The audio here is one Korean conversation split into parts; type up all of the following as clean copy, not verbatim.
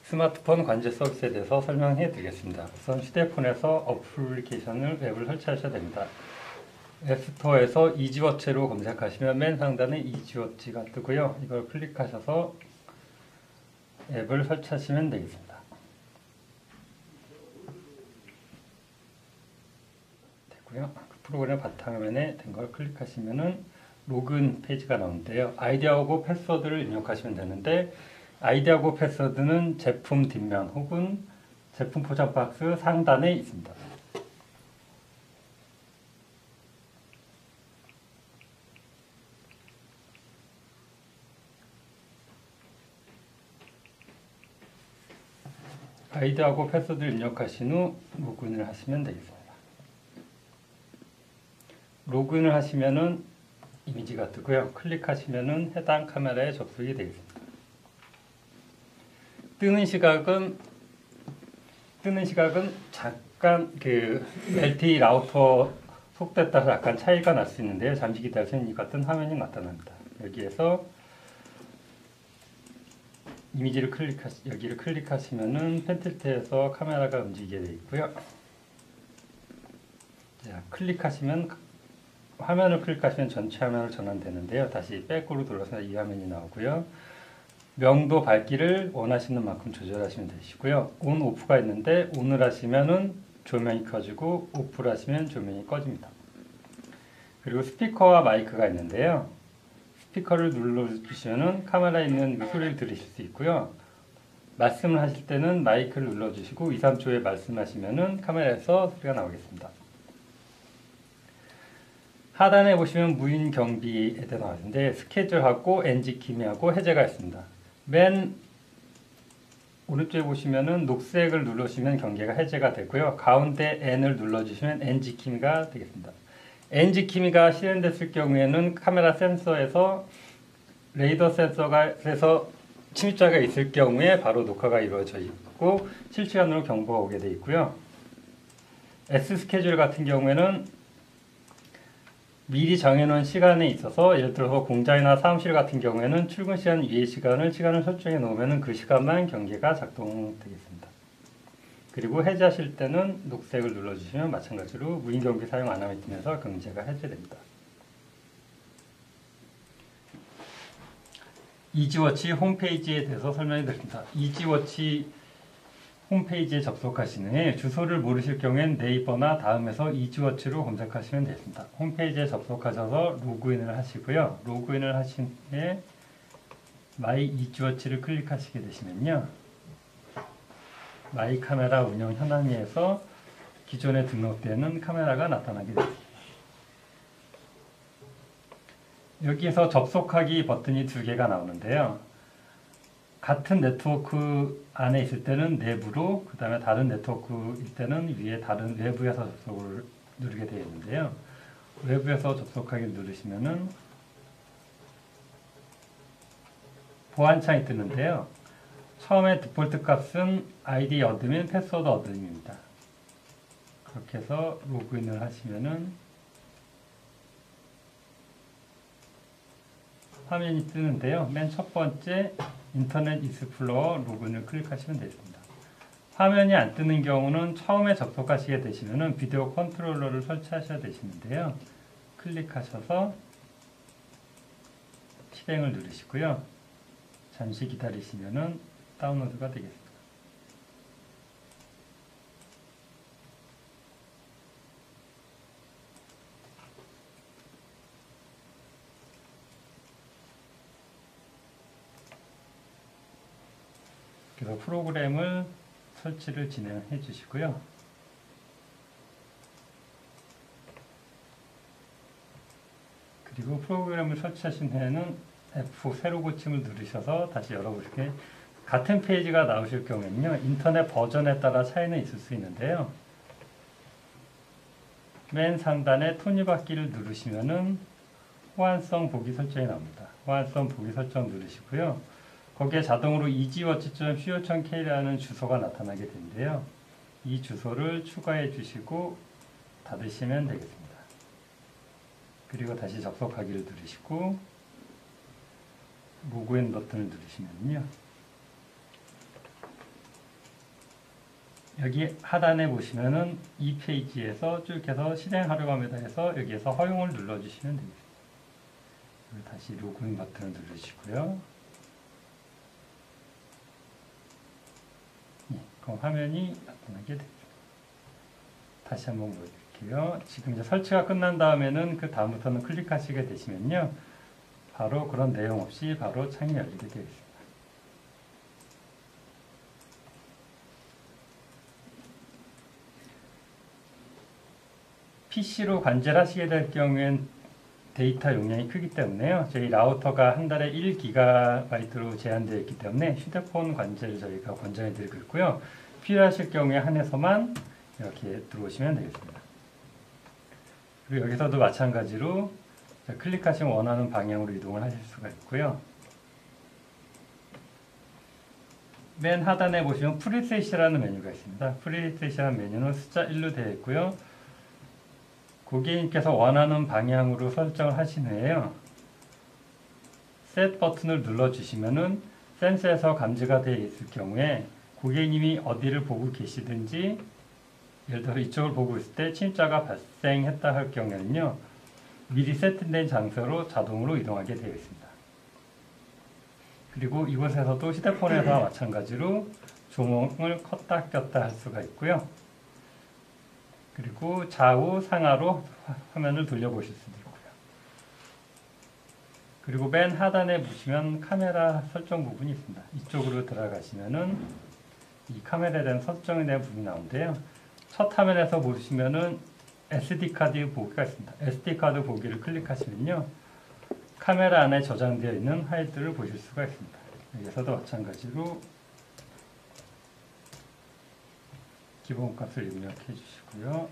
스마트폰 관제 서비스에 대해서 설명해 드리겠습니다. 우선 휴대폰에서 어플리케이션을 앱을 설치하셔야 됩니다. 앱스토어에서 이지워치로 검색하시면 맨 상단에 이지워치가 뜨고요. 이걸 클릭하셔서 앱을 설치하시면 되겠습니다. 됐고요. 프로그램 바탕화면에 된 걸 클릭하시면은 로그인 페이지가 나오는데요. 아이디하고 패스워드를 입력하시면 되는데 아이디하고 패스워드는 제품 뒷면 혹은 제품 포장 박스 상단에 있습니다. 아이디하고 패스워드를 입력하신 후 로그인을 하시면 되겠습니다. 로그인을 하시면은 이미지가 뜨고요. 클릭하시면은 해당 카메라에 접속이 되겠습니다. 뜨는 시각은 잠깐 LTE 라우터 속도에 따라서 약간 차이가 날 수 있는데요. 잠시 기다리시면 이 같은 화면이 나타납니다. 여기에서 이미지를 여기를 클릭하시면은 펜틸트에서 카메라가 움직이게 되어 있고요. 자, 화면을 클릭하시면 전체 화면으로 전환되는데요. 다시 백으로 돌아서 이 화면이 나오고요. 명도 밝기를 원하시는 만큼 조절하시면 되시고요. 온, 오프가 있는데 온을 하시면은 조명이 켜지고 오프를 하시면 조명이 꺼집니다. 그리고 스피커와 마이크가 있는데요. 스피커를 눌러주시면은 카메라에 있는 소리를 들으실 수 있고요. 말씀을 하실 때는 마이크를 눌러주시고 2, 3초에 말씀하시면은 카메라에서 소리가 나오겠습니다. 하단에 보시면 무인 경비에 대해 나와 있는데 스케줄하고 NG 키미하고 해제가 있습니다. 맨 오른쪽에 보시면은 녹색을 누르시면 경계가 해제가 되고요. 가운데 N을 눌러주시면 NG 키미가 되겠습니다. NG 키미가 실행됐을 경우에는 카메라 센서에서 레이더 센서에서 침입자가 있을 경우에 바로 녹화가 이루어져 있고 실시간으로 경보가 오게 되어 있고요. S 스케줄 같은 경우에는 미리 정해놓은 시간에 있어서 예를 들어서 공장이나 사무실 같은 경우에는 출근 시간 이외의 시간을 설정해 놓으면 그 시간만 경계가 작동되겠습니다. 그리고 해제하실 때는 녹색을 눌러주시면 마찬가지로 무인 경비 사용 안 함에 뜨면서 경제가 해제됩니다. 이지워치 홈페이지에 대해서 설명해 드립니다. 이지워치 홈페이지에 접속하시는 후에 주소를 모르실 경우엔 네이버나 다음에서 이지워치로 검색하시면 되겠습니다. 홈페이지에 접속하셔서 로그인을 하시고요. 로그인을 하신 후에 마이 이지워치를 클릭하시게 되시면요. 마이 카메라 운영 현황에서 기존에 등록되는 카메라가 나타나게 됩니다. 여기에서 접속하기 버튼이 2개가 나오는데요. 같은 네트워크 안에 있을 때는 내부로, 그 다음에 다른 네트워크일 때는 위에 다른 외부에서 접속을 누르게 되어 있는데요. 외부에서 접속하기 누르시면은 보안창이 뜨는데요. 처음에 디폴트 값은 아이디 어드민, 패스워드 어드민입니다. 그렇게 해서 로그인을 하시면은 화면이 뜨는데요. 맨 첫 번째 인터넷 익스플로러 로그인을 클릭하시면 되겠습니다. 화면이 안 뜨는 경우는 처음에 접속하시게 되시면은 비디오 컨트롤러를 설치하셔야 되시는데요. 클릭하셔서 실행을 누르시고요. 잠시 기다리시면은 다운로드가 되겠습니다. 그래서 프로그램을 설치를 진행해 주시고요. 그리고 프로그램을 설치하신 후에는 F 새로 고침을 누르셔서 다시 열어보시게 같은 페이지가 나오실 경우에는요. 인터넷 버전에 따라 차이는 있을 수 있는데요. 맨 상단에 톱니바퀴를 누르시면은 호환성 보기 설정이 나옵니다. 호환성 보기 설정 누르시고요. 거기에 자동으로 easyWatch.co.k라는 주소가 나타나게 되는데요. 이 주소를 추가해 주시고 닫으시면 되겠습니다. 그리고 다시 접속하기를 누르시고 로그인 버튼을 누르시면요. 여기 하단에 보시면은 이 페이지에서 쭉 해서 실행하려고 합니다 해서 여기에서 허용을 눌러주시면 됩니다. 그리고 다시 로그인 버튼을 누르시고요. 예, 그럼 화면이 나타나게 됩니다. 다시 한번 보여드릴게요. 지금 이제 설치가 끝난 다음에는 그 다음부터는 클릭하시게 되시면요. 바로 그런 내용 없이 바로 창이 열리게 되어 있습니다. PC로 관제를 하시게 될 경우엔 데이터 용량이 크기 때문에요. 저희 라우터가 한 달에 1GB로 제한되어 있기 때문에 휴대폰 관제를 저희가 권장해 드리고 있고요. 필요하실 경우에 한해서만 이렇게 들어오시면 되겠습니다. 그리고 여기서도 마찬가지로 클릭하시면 원하는 방향으로 이동을 하실 수가 있고요. 맨 하단에 보시면 프리셋이라는 메뉴가 있습니다. 프리셋이라는 메뉴는 숫자 1로 되어 있고요. 고객님께서 원하는 방향으로 설정을 하신 후에요. 셋 버튼을 눌러주시면은 센서에서 감지가 되어 있을 경우에 고객님이 어디를 보고 계시든지 예를 들어 이쪽을 보고 있을 때 침입자가 발생했다 할 경우에는요. 미리 세팅된 장소로 자동으로 이동하게 되어 있습니다. 그리고 이곳에서도 휴대폰에서와 마찬가지로 조명을 껐다 꼈다 할 수가 있고요. 그리고 좌우 상하로 화면을 돌려보실 수도 있고요. 그리고 맨 하단에 보시면 카메라 설정 부분이 있습니다. 이쪽으로 들어가시면은 이 카메라에 대한 설정에 대한 부분이 나오는데요. 첫 화면에서 보시면은 SD카드 보기가 있습니다. SD카드 보기를 클릭하시면요. 카메라 안에 저장되어 있는 파일들을 보실 수가 있습니다. 여기서도 마찬가지로 기본값을 입력해 주시고요.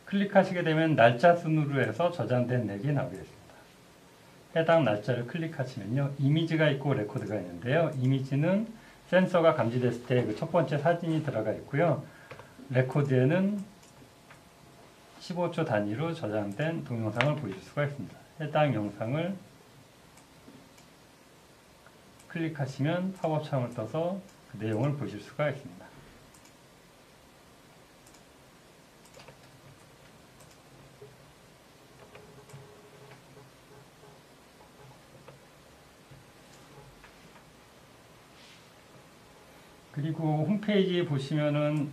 클릭하시게 되면 날짜 순으로 해서 저장된 렉이 나오겠습니다. 해당 날짜를 클릭하시면요. 이미지가 있고 레코드가 있는데요. 이미지는 센서가 감지됐을 때 그 첫 번째 사진이 들어가 있고요. 레코드에는 15초 단위로 저장된 동영상을 보실 수가 있습니다. 해당 영상을 클릭하시면 팝업 창을 떠서 그 내용을 보실 수가 있습니다. 그리고 홈페이지에 보시면은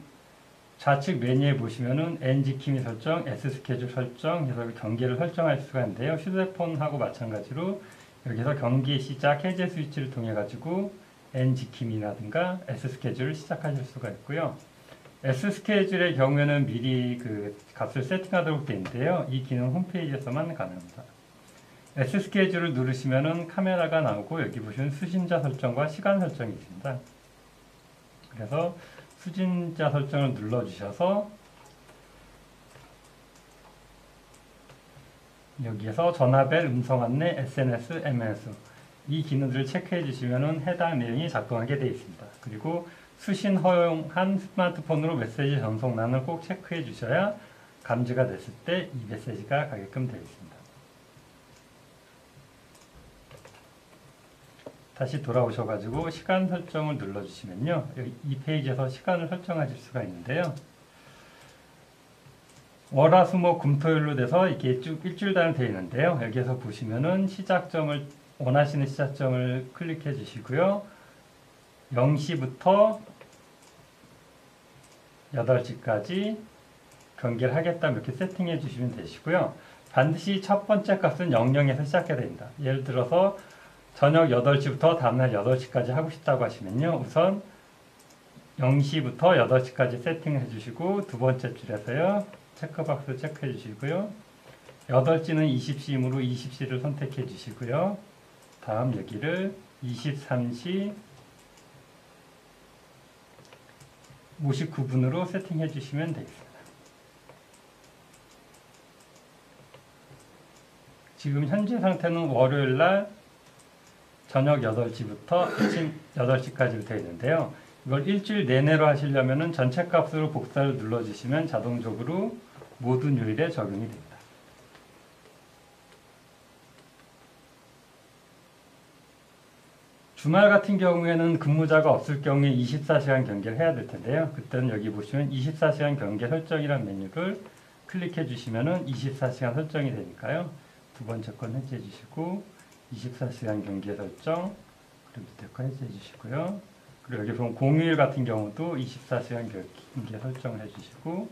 좌측 메뉴에 보시면은 NG키미 설정, S스케줄 설정 해서 경계를 설정할 수가 있는데요. 휴대폰하고 마찬가지로 여기서 경기 시작 해제 스위치를 통해 가지고 NG키미라든가 S스케줄을 시작하실 수가 있고요. S스케줄의 경우에는 미리 그 값을 세팅하도록 되어 있는데요. 이 기능 홈페이지에서만 가능합니다. S스케줄을 누르시면은 카메라가 나오고 여기 보시면 수신자 설정과 시간 설정이 있습니다. 그래서 수신자 설정을 눌러주셔서 여기에서 전화벨, 음성 안내, SNS, MS 이 기능들을 체크해 주시면 해당 내용이 작동하게 되어 있습니다. 그리고 수신 허용한 스마트폰으로 메시지 전송란을 꼭 체크해 주셔야 감지가 됐을 때 이 메시지가 가게끔 되어 있습니다. 다시 돌아오셔가지고 시간 설정을 눌러주시면요. 이 페이지에서 시간을 설정하실 수가 있는데요. 월, 화, 수, 목, 금, 토, 일로 돼서 이렇게 쭉 일주일단으로 되어 있는데요. 여기에서 보시면은 시작점을, 원하시는 시작점을 클릭해 주시고요. 0시부터 8시까지 경계를 하겠다 이렇게 세팅해 주시면 되시고요. 반드시 첫 번째 값은 00에서 시작해야 됩니다. 예를 들어서 저녁 8시부터 다음날 8시까지 하고 싶다고 하시면요. 우선 0시부터 8시까지 세팅해 주시고 두 번째 줄에서요. 체크박스 체크해 주시고요. 8시는 20시이므로 20시를 선택해 주시고요. 다음 여기를 23시 59분으로 세팅해 주시면 되겠습니다. 지금 현재 상태는 월요일날 저녁 8시부터 아침 8시까지 되어 있는데요. 이걸 일주일 내내로 하시려면 전체 값으로 복사를 눌러주시면 자동적으로 모든 요일에 적용이 됩니다. 주말 같은 경우에는 근무자가 없을 경우에 24시간 경계를 해야 될 텐데요. 그때는 여기 보시면 24시간 경계 설정이라는 메뉴를 클릭해 주시면은 24시간 설정이 되니까요. 두 번째 건 해제해 주시고 24시간 경계 설정, 그리고 밑에 거 해제해 주시고요. 그리고 여기 보면 공휴일 같은 경우도 24시간 경계 설정을 해주시고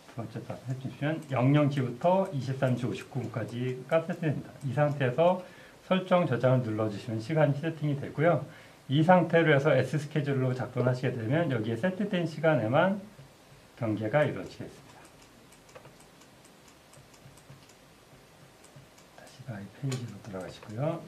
두 번째 tab 해주시면 00시부터 23시 59분까지가 세팅됩니다. 이 상태에서 설정 저장을 눌러주시면 시간이 세팅이 되고요. 이 상태로 해서 S스케줄로 작동하시게 되면 여기에 세트된 시간에만 경계가 이루어지겠습니다. 다시 마이 페이지로 들어가시고요.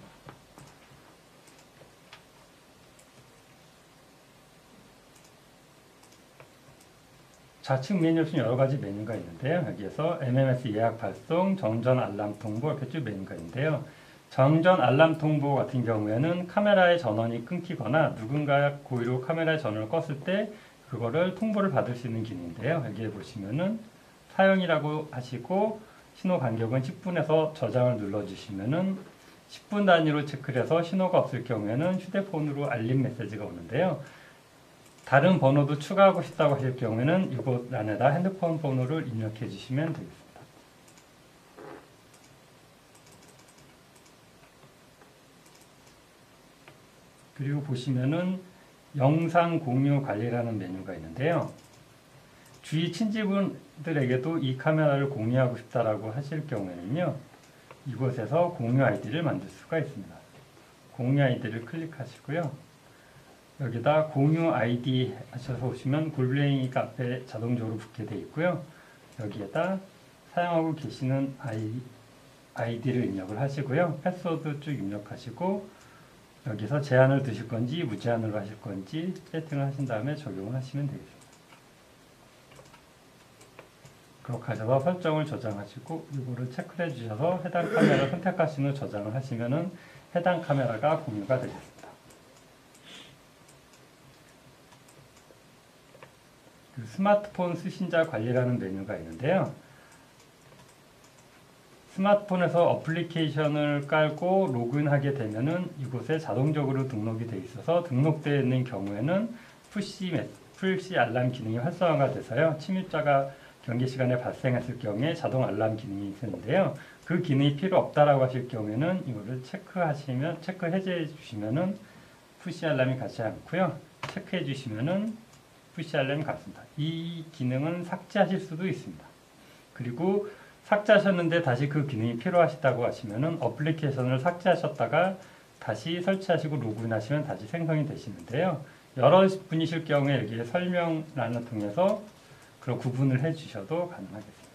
좌측 메뉴에 여러 가지 메뉴가 있는데요. 여기에서 MMS 예약 발송, 정전 알람 통보 이렇게 쭉 메뉴가 있는데요. 정전 알람 통보 같은 경우에는 카메라의 전원이 끊기거나 누군가 고의로 카메라의 전원을 껐을 때 그거를 통보를 받을 수 있는 기능인데요. 여기에 보시면은 사용이라고 하시고 신호 간격은 10분에서 저장을 눌러주시면은 10분 단위로 체크를 해서 신호가 없을 경우에는 휴대폰으로 알림 메시지가 오는데요. 다른 번호도 추가하고 싶다고 하실 경우에는 이곳 안에다 핸드폰 번호를 입력해 주시면 되겠습니다. 그리고 보시면은 영상 공유 관리라는 메뉴가 있는데요. 주위 친지분들에게도 이 카메라를 공유하고 싶다라고 하실 경우에는요. 이곳에서 공유 아이디를 만들 수가 있습니다. 공유 아이디를 클릭하시고요. 여기다 공유 아이디 하셔서 오시면 골뱅이가 앞에 자동적으로 붙게 되어 있고요. 여기에다 사용하고 계시는 아이디를 입력을 하시고요. 패스워드 쭉 입력하시고 여기서 제한을 두실 건지 무제한으로 하실 건지 세팅을 하신 다음에 적용을 하시면 되겠습니다. 그렇게 하셔서 설정을 저장하시고 이거를 체크를 해주셔서 해당 카메라를 선택하신 후 저장을 하시면은 해당 카메라가 공유가 되겠습니다. 스마트폰 수신자 관리라는 메뉴가 있는데요. 스마트폰에서 어플리케이션을 깔고 로그인하게 되면은 이곳에 자동적으로 등록이 되어 있어서 등록되어 있는 경우에는 푸시 알람 기능이 활성화가 돼서요. 침입자가 경계 시간에 발생했을 경우에 자동 알람 기능이 있는데요. 그 기능이 필요 없다라고 하실 경우에는 이거를 체크 해제해 주시면은 푸시 알람이 가지 않고요. 체크해 주시면은 푸시 알람이 같습니다. 이 기능은 삭제하실 수도 있습니다. 그리고 삭제하셨는데 다시 그 기능이 필요하시다고 하시면은 어플리케이션을 삭제하셨다가 다시 설치하시고 로그인하시면 다시 생성이 되시는데요. 여러 분이실 경우에 여기에 설명란을 통해서 그런 구분을 해 주셔도 가능하겠습니다.